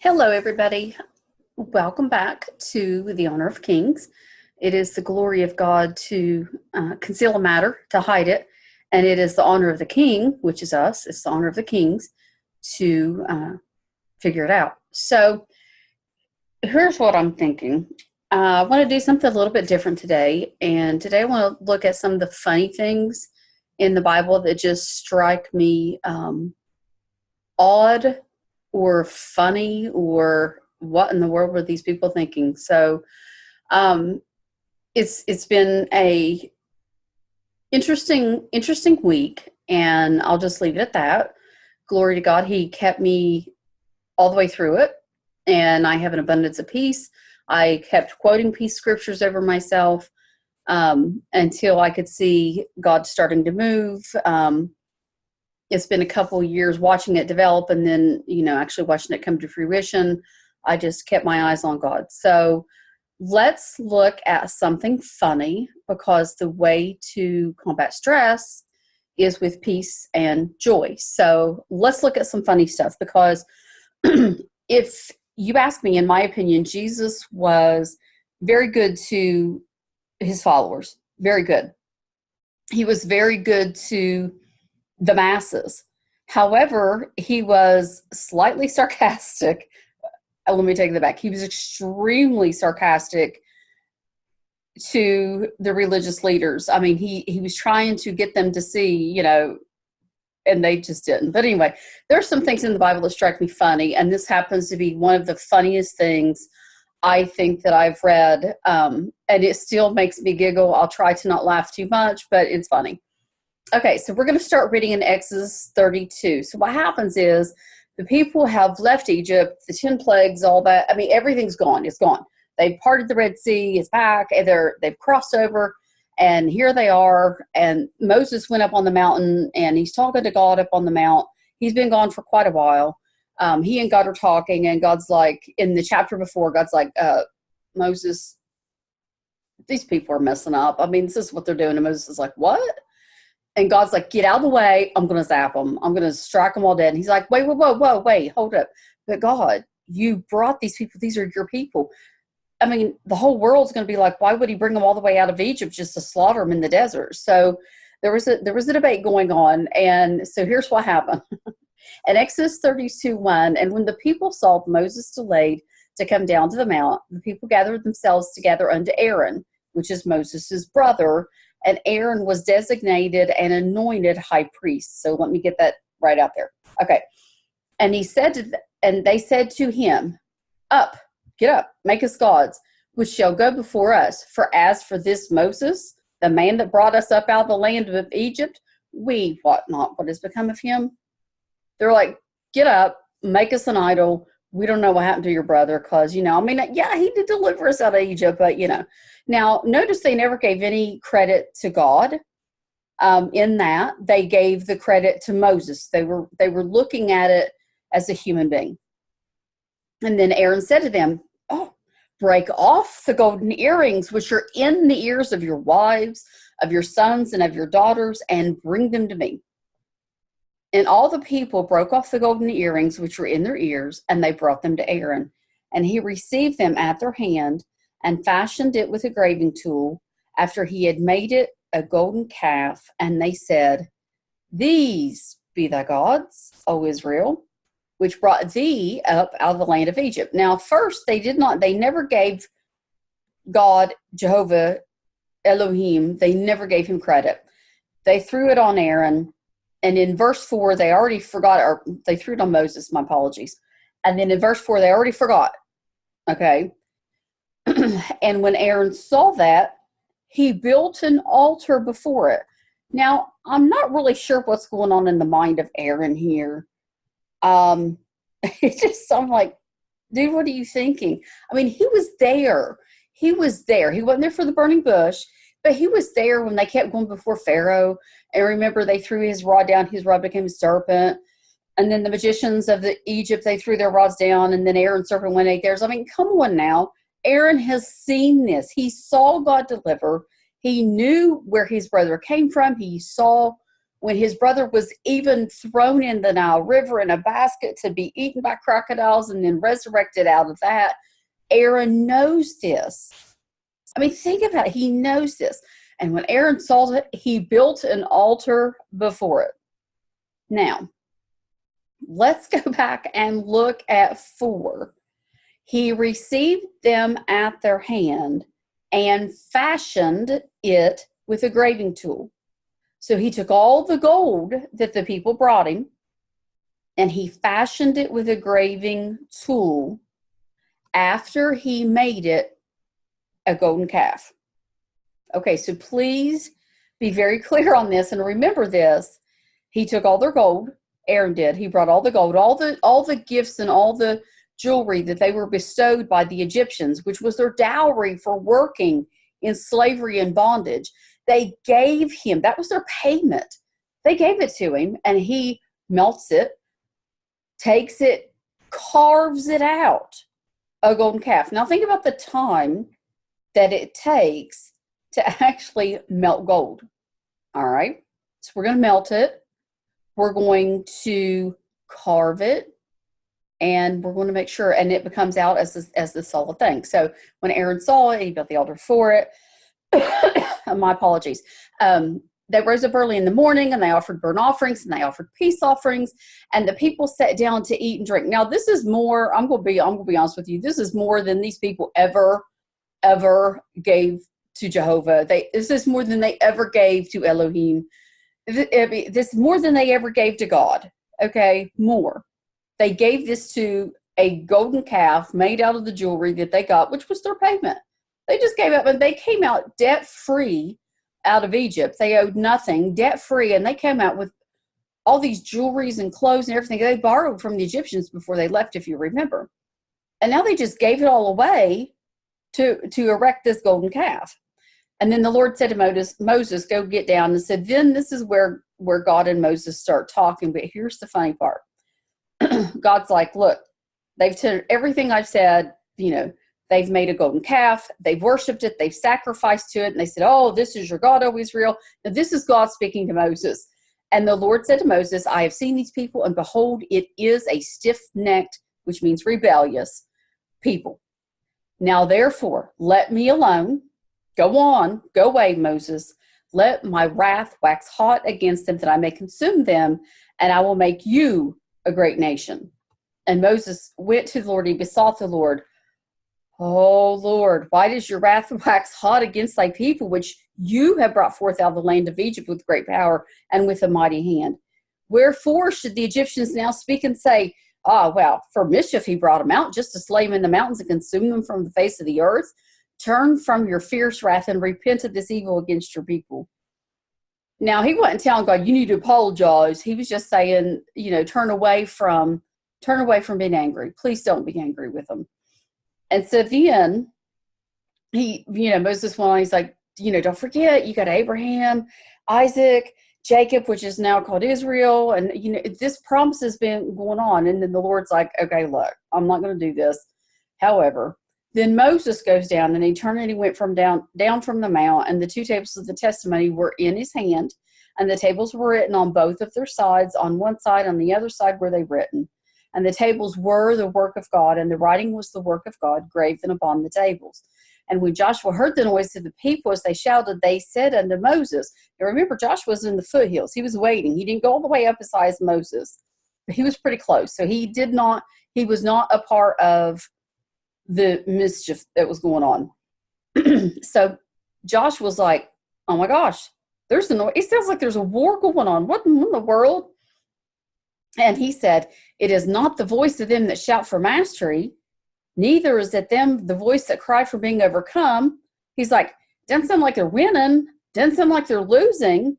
Hello, everybody. Welcome back to the Honor of Kings. It is the glory of God to conceal a matter, to hide it, and it is the honor of the king, which is us, it's the honor of the kings, to figure it out. So here's what I'm thinking. I want to do something a little bit different today, and today I want to look at some of the funny things in the Bible that just strike me odd or funny, or what in the world were these people thinking? So it's been a interesting week, and I'll just leave it at that. Glory to God, He kept me all the way through it, and I have an abundance of peace. I kept quoting peace scriptures over myself until I could see God starting to move. It's been a couple years watching it develop, and then, actually watching it come to fruition. I just kept my eyes on God. So let's look at something funny, because the way to combat stress is with peace and joy. So let's look at some funny stuff, because if you ask me, in my opinion, Jesus was very good to his followers. Very good. He was very good to the masses. However, he was slightly sarcastic. Let me take that back. He was extremely sarcastic to the religious leaders. I mean, he was trying to get them to see, and they just didn't. But anyway, there are some things in the Bible that strike me funny, and this happens to be one of the funniest things I think that I've read, and it still makes me giggle. I'll try to not laugh too much, but it's funny. Okay, so we're going to start reading in Exodus 32. So what happens is the people have left Egypt, the 10 plagues, all that. I mean, everything's gone. It's gone. They've parted the Red Sea. It's back. And they've crossed over, and here they are. And Moses went up on the mountain, and he's talking to God up on the mount. He's been gone for quite a while. He and God are talking, and God's like, in the chapter before, God's like, Moses, these people are messing up. I mean, this is what they're doing. And Moses is like, what? And God's like, get out of the way. I'm going to zap them. I'm going to strike them all dead. And he's like, wait, hold up. But God, you brought these people. These are your people. I mean, the whole world's going to be like, why would he bring them all the way out of Egypt just to slaughter them in the desert? So there was a debate going on. And so here's what happened. In Exodus 32:1, and when the people saw Moses delayed to come down to the mount, the people gathered themselves together unto Aaron, which is Moses' brother, and Aaron was designated and anointed high priest. So let me get that right out there. Okay. And he said and they said to him, get up, make us gods, which shall go before us. For as for this Moses, the man that brought us up out of the land of Egypt, we wot not what has become of him. They're like, get up, make us an idol. We don't know what happened to your brother, because, he did deliver us out of Egypt, but, Now, notice they never gave any credit to God in that. They gave the credit to Moses. They were looking at it as a human being. And then Aaron said to them, break off the golden earrings which are in the ears of your wives, of your sons, and of your daughters, and bring them to me. And all the people broke off the golden earrings which were in their ears, and they brought them to Aaron. And he received them at their hand, and fashioned it with a graving tool, after he had made it a golden calf. And they said, these be thy gods, O Israel, which brought thee up out of the land of Egypt. Now, first, they never gave God, Jehovah, Elohim, they never gave him credit. They threw it on Aaron. And in verse 4, they already forgot, or they threw it on Moses, my apologies. And then in verse 4, they already forgot. Okay. And when Aaron saw that, he built an altar before it. Now, I'm not really sure what's going on in the mind of Aaron here. It's just, I'm like, dude, what are you thinking? I mean, he was there. He wasn't there for the burning bush, but he was there when they kept going before Pharaoh. And remember, they threw his rod down. His rod became a serpent. And then the magicians of Egypt, they threw their rods down. And then Aaron's serpent went and ate theirs. I mean, come on now. Aaron has seen this. He saw God deliver. He knew where his brother came from. He saw when his brother was even thrown in the Nile River in a basket to be eaten by crocodiles and then resurrected out of that. Aaron knows this. I mean, think about it. He knows this. And when Aaron saw it, he built an altar before it. Now, let's go back and look at 4. He received them at their hand and fashioned it with a graving tool. So he took all the gold that the people brought him and he fashioned it with a graving tool after he made it a golden calf. Okay, so please be very clear on this and remember this. He took all their gold. Aaron did. He brought all the gold, all the gifts and all the jewelry that they were bestowed by the Egyptians, which was their dowry for working in slavery and bondage. They gave him, that was their payment. They gave it to him and he melts it, takes it, carves it out, a golden calf. Now think about the time that it takes to actually melt gold. All right. So we're going to melt it. We're going to carve it. And we're going to make sure, and it becomes out as the solid thing. So when Aaron saw it, he built the altar for it. My apologies. They rose up early in the morning and they offered burnt offerings and they offered peace offerings, and the people sat down to eat and drink. Now this is more. I'm going to be honest with you. This is more than these people ever gave to Jehovah. This is more than they ever gave to Elohim. This is more than they ever gave to God. Okay, more. They gave this to a golden calf made out of the jewelry that they got, which was their payment. They just gave up, and they came out debt-free out of Egypt. They owed nothing, debt-free, and they came out with all these jewelries and clothes and everything they borrowed from the Egyptians before they left, if you remember. And now they just gave it all away to erect this golden calf. And then the Lord said to Moses, go get down, and said, then this is where God and Moses start talking. But here's the funny part. God's like, look, they've said everything I've said, they've made a golden calf, they've worshiped it, they've sacrificed to it, and they said, oh, this is your God, O Israel. Now this is God speaking to Moses. And the Lord said to Moses, I have seen these people, and behold, it is a stiff-necked, which means rebellious, people. Now therefore, let me alone. Go on, go away, Moses. Let my wrath wax hot against them, that I may consume them, and I will make you a great nation. And Moses went to the Lord, he besought the Lord, oh Lord, why does your wrath wax hot against thy people, which you have brought forth out of the land of Egypt with great power and with a mighty hand? Wherefore should the Egyptians now speak and say, well, for mischief he brought them out, just to slay them in the mountains and consume them from the face of the earth? Turn from your fierce wrath and repent of this evil against your people. Now, he wasn't telling God, you need to apologize. He was just saying, turn away from being angry. Please don't be angry with them. And so then Moses went on, he's like, don't forget, you got Abraham, Isaac, Jacob, which is now called Israel. And, this promise has been going on. And then the Lord's like, okay, look, I'm not going to do this. However, then Moses goes down, and he turned and he went down from the mount, and the 2 tables of the testimony were in his hand, and the tables were written on both of their sides. On one side, on the other side were they written. And the tables were the work of God, and the writing was the work of God, graven upon the tables. And when Joshua heard the noise of the people as they shouted, they said unto Moses, now remember, Joshua was in the foothills. He was waiting. He didn't go all the way up as high as Moses, but he was pretty close. So he was not a part of the mischief that was going on. So Josh was like, oh my gosh, there's a noise. It sounds like there's a war going on. What in the world? And he said, it is not the voice of them that shout for mastery, neither is it them the voice that cry for being overcome. He's like, doesn't sound like they're winning, doesn't sound like they're losing,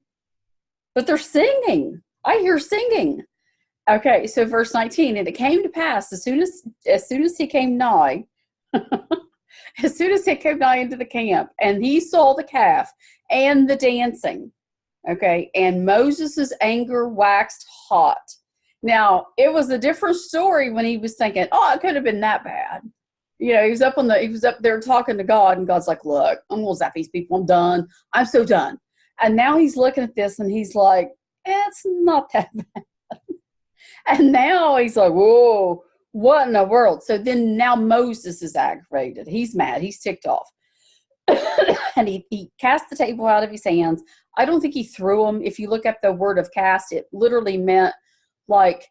but they're singing. I hear singing. Okay, so verse 19, and it came to pass as soon as he came nigh, as soon as he came nigh into the camp, and he saw the calf and the dancing, okay, and Moses' anger waxed hot. Now, it was a different story when he was thinking, oh, it could have been that bad. He was up there talking to God, and God's like, look, I'm going to zap these people. I'm done. I'm so done. And now he's looking at this, and he's like, It's not that bad. And now he's like, whoa, what in the world? So then now Moses is aggravated. He's mad. He's ticked off. And he cast the table out of his hands. I don't think he threw them. If you look up the word of cast, it literally meant like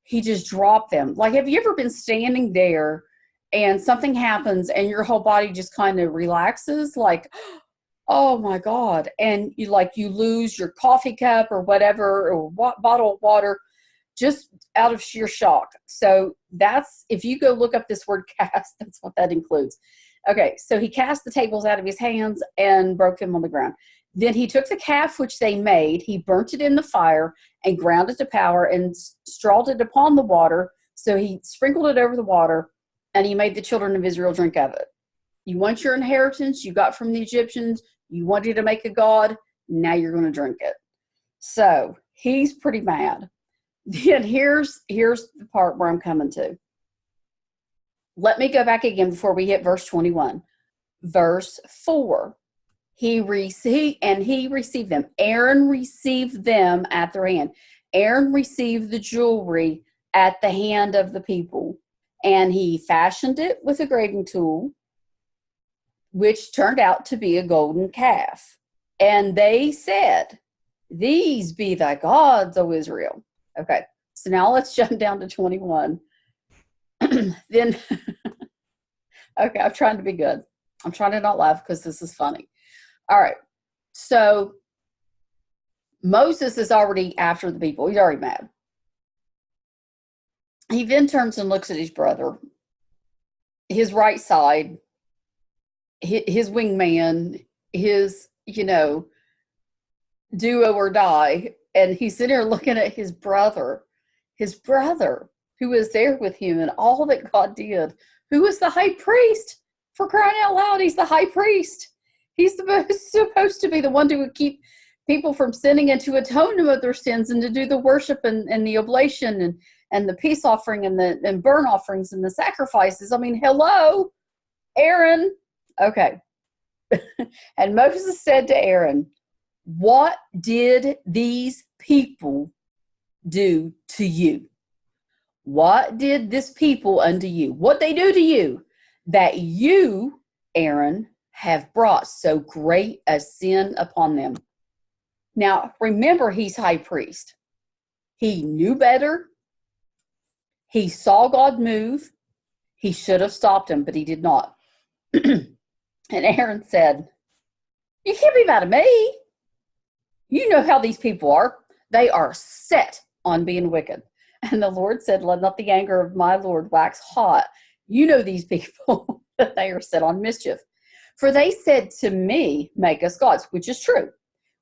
he just dropped them. Like, have you ever been standing there and something happens and your whole body just kind of relaxes? Like, oh my God. And you lose your coffee cup or whatever, or bottle of water, just out of sheer shock. So that's, if you go look up this word cast, that's what that includes. Okay, so he cast the tables out of his hands and broke them on the ground. Then he took the calf which they made, he burnt it in the fire and ground it to powder and strawed it upon the water. So he sprinkled it over the water, and he made the children of Israel drink of it. You want your inheritance you got from the Egyptians, you wanted to make a god, now you're going to drink it. So he's pretty mad. Then here's the part where I'm coming to. Let me go back again before we hit verse 21. Verse 4. He received them. Aaron received them at their hand. Aaron received the jewelry at the hand of the people, and he fashioned it with a graving tool, which turned out to be a golden calf. And they said, "These be thy gods, O Israel." Okay, so now let's jump down to 21. Then, okay, I'm trying to be good. I'm trying to not laugh because this is funny. All right, so Moses is already after the people. He's already mad. He then turns and looks at his brother, his right side, his wingman, his, do or die. And he's sitting there looking at his brother who was there with him and all that God did, who was the high priest, for crying out loud. He's the high priest. He's supposed to be the one to keep people from sinning and to atone them of their sins and to do the worship and the oblation and the peace offering and burnt offerings and the sacrifices. I mean, hello, Aaron. Okay. And Moses said to Aaron, "What did these people do to you? What did this people unto you? What they do to you, that you, Aaron, have brought so great a sin upon them?" Now, remember, he's high priest. He knew better. He saw God move. He should have stopped him, but he did not. And Aaron said, "You can't be mad at me. You know how these people are. They are set on being wicked." And the Lord said, "Let not the anger of my Lord wax hot. You know these people, that they are set on mischief. For they said to me, make us gods," which is true,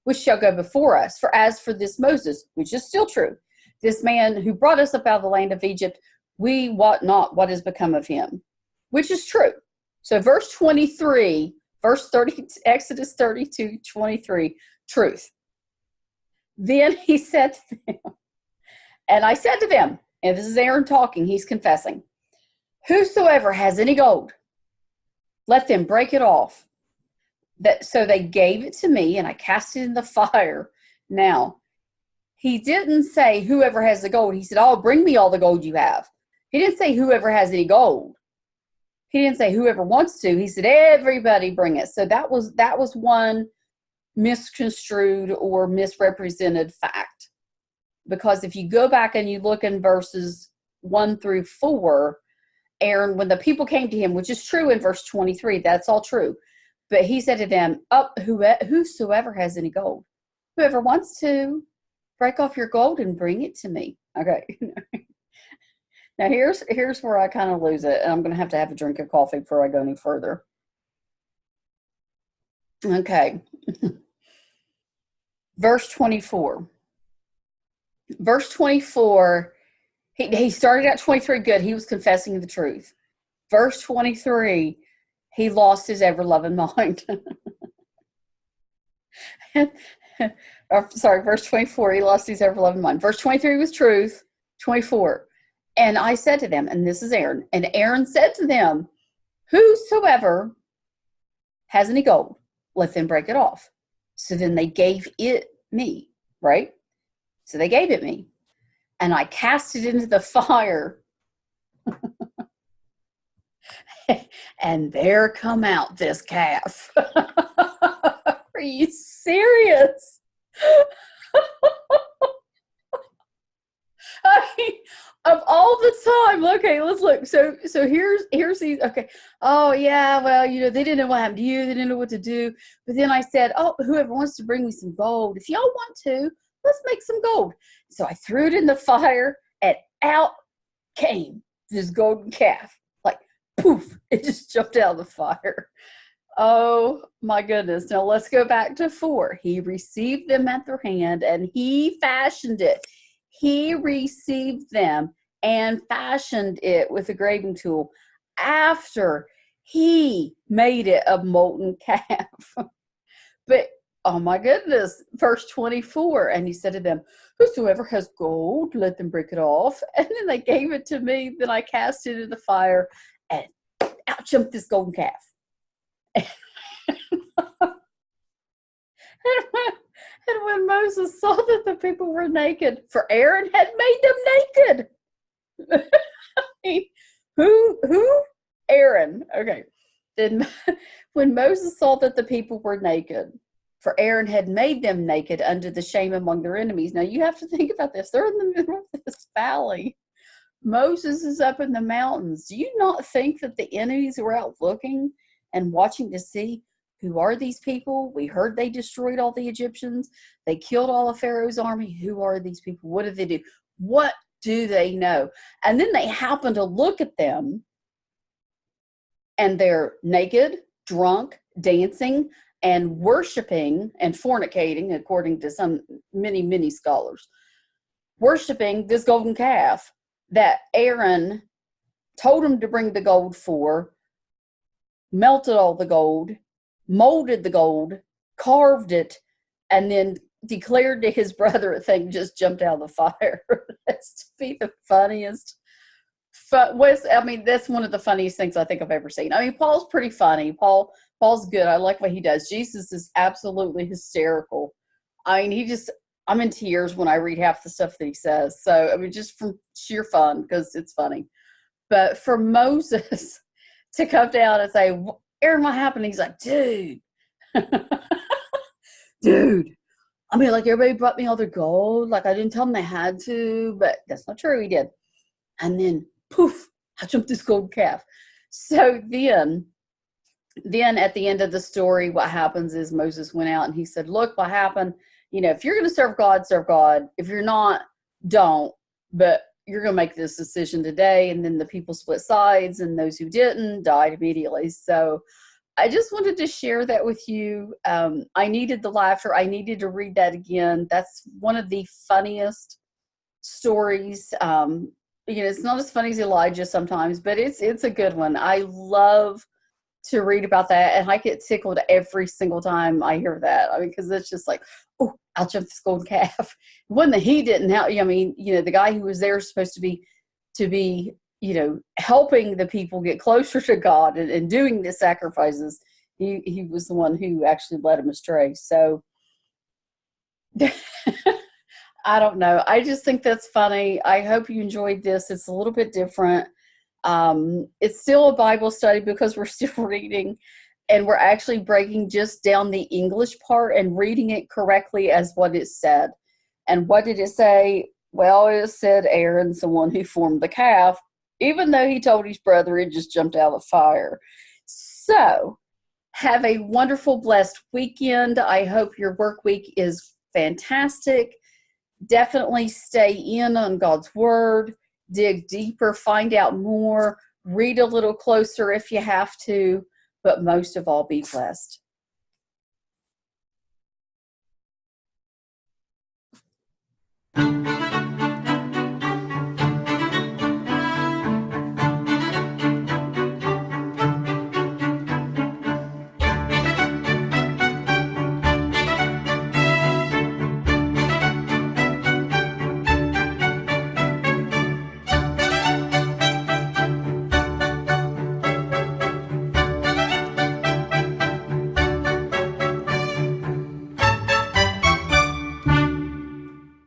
"which shall go before us. For as for this Moses," which is still true, "this man who brought us up out of the land of Egypt, we wot not what has become of him," which is true. So verse 23, verse 30, Exodus 32:23, truth. Then he said to them, "And I said to them," and this is Aaron talking, he's confessing, "Whosoever has any gold, let them break it off." So they gave it to me, and I cast it in the fire. Now, he didn't say whoever has the gold. He said, "Oh, bring me all the gold you have." He didn't say whoever has any gold. He didn't say whoever wants to. He said, "Everybody bring it." So that was one misconstrued or misrepresented fact. Because if you go back and you look in verses 1-4, Aaron, when the people came to him, which is true in verse 23, that's all true. But he said to them, "Whosoever has any gold, whoever wants to, break off your gold and bring it to me." Okay. Now here's where I kind of lose it, and I'm going to have a drink of coffee before I go any further. Okay. Verse 24. Verse 24, he started at 23 good. He was confessing the truth. Verse 23, he lost his ever-loving mind. Verse 24, he lost his ever-loving mind. Verse 23 was truth. 24, "And I said to them," and this is Aaron, "and Aaron said to them, whosoever has any gold, let them break it off." So then they gave it me, right? So they gave it me, and I cast it into the fire. And there come out this calf. Are you serious? I mean, of all the time, okay, let's look. So here's these. Okay, oh yeah, well, they didn't know what happened to you. They didn't know what to do. But then I said, oh, whoever wants to bring me some gold, if y'all want to, let's make some gold. So I threw it in the fire, and out came this golden calf. Like poof, it just jumped out of the fire. Oh my goodness. Now let's go back to 4. He received them at their hand, and he fashioned it. He received them and fashioned it with a graving tool after he made it a molten calf. But, oh my goodness, verse 24, and he said to them, whosoever has gold, let them break it off. And then they gave it to me. Then I cast it in the fire, and out jumped this golden calf. And when Moses saw that the people were naked, for Aaron had made them naked. I mean, who? Aaron. Okay. Then when Moses saw that the people were naked, for Aaron had made them naked under the shame among their enemies. Now you have to think about this. They're in the middle of this valley. Moses is up in the mountains. Do you not think that the enemies were out looking and watching to see, who are these people? We heard they destroyed all the Egyptians. They killed all of Pharaoh's army. Who are these people? What do they do? What do they know? And then they happen to look at them, and they're naked, drunk, dancing, and worshiping and fornicating, according to some many scholars, worshiping this golden calf that Aaron told him to bring the gold for, melted all the gold, molded the gold, carved it, and then declared to his brother a thing just jumped out of the fire. That's to be the funniest. That's one of the funniest things I think I've ever seen. I mean, Paul's pretty funny. Paul's good. I like what he does. Jesus is absolutely hysterical. I mean, I'm in tears when I read half the stuff that he says. So, I mean, just from sheer fun, because it's funny. But for Moses to come down and say, Aaron, what happened? He's like, dude. Dude. I mean, like, everybody brought me all their gold. Like, I didn't tell them they had to, but that's not true. He did. And then, poof, I jumped this golden calf. So then at the end of the story, what happens is Moses went out and he said, look, what happened? If you're going to serve God, serve God. If you're not, don't. But you're going to make this decision today. And then the people split sides, and those who didn't died immediately. So I just wanted to share that with you. I needed the laughter. I needed to read that again. That's one of the funniest stories. It's not as funny as Elijah sometimes, but it's a good one. I love to read about that, and I get tickled every single time I hear that. I mean, because it's just like, oh, I'll jump this golden calf. One that he didn't help. I mean, the guy who was there is supposed to be, helping the people get closer to God and doing the sacrifices. He was the one who actually led him astray. So I don't know. I just think that's funny. I hope you enjoyed this. It's a little bit different. It's still a Bible study because we're still reading, and we're actually breaking just down the English part and reading it correctly as what it said. And what did it say? Well, it said Aaron's the one who formed the calf, even though he told his brother it just jumped out of the fire. So have a wonderful, blessed weekend. I hope your work week is fantastic. Definitely stay in on God's word. Dig deeper, find out more, read a little closer if you have to, but most of all, be blessed.